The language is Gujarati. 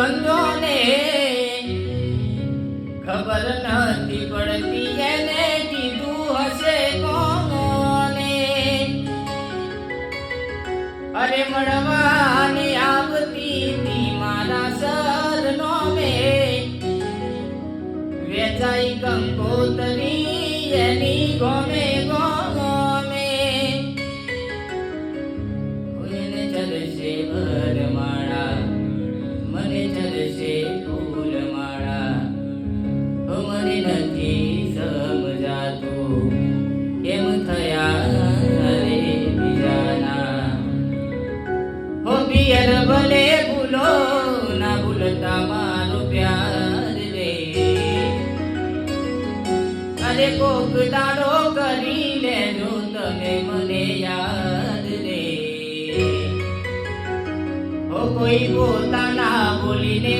ધંધો ને ખબર નથી પડતી એને કીધું હશે કોને. અરે મળવાની આવતી તી મારા સરનો મે વેચાઈ કંકોતરી એની ગોમે ગોમે. કોઈને ચલશે વરમાળા મને ચલશે ફૂલમાળા. મને નથી સમજાતું કેમ થયા રે બીજાના. હો પિયર ભલે ભૂલો ના ભૂલતા મારો પ્યાર રે. અરે કોક દાડો કરી લેજો તમે મને યાદ રે. હો કોઈ પોતાના બોલીને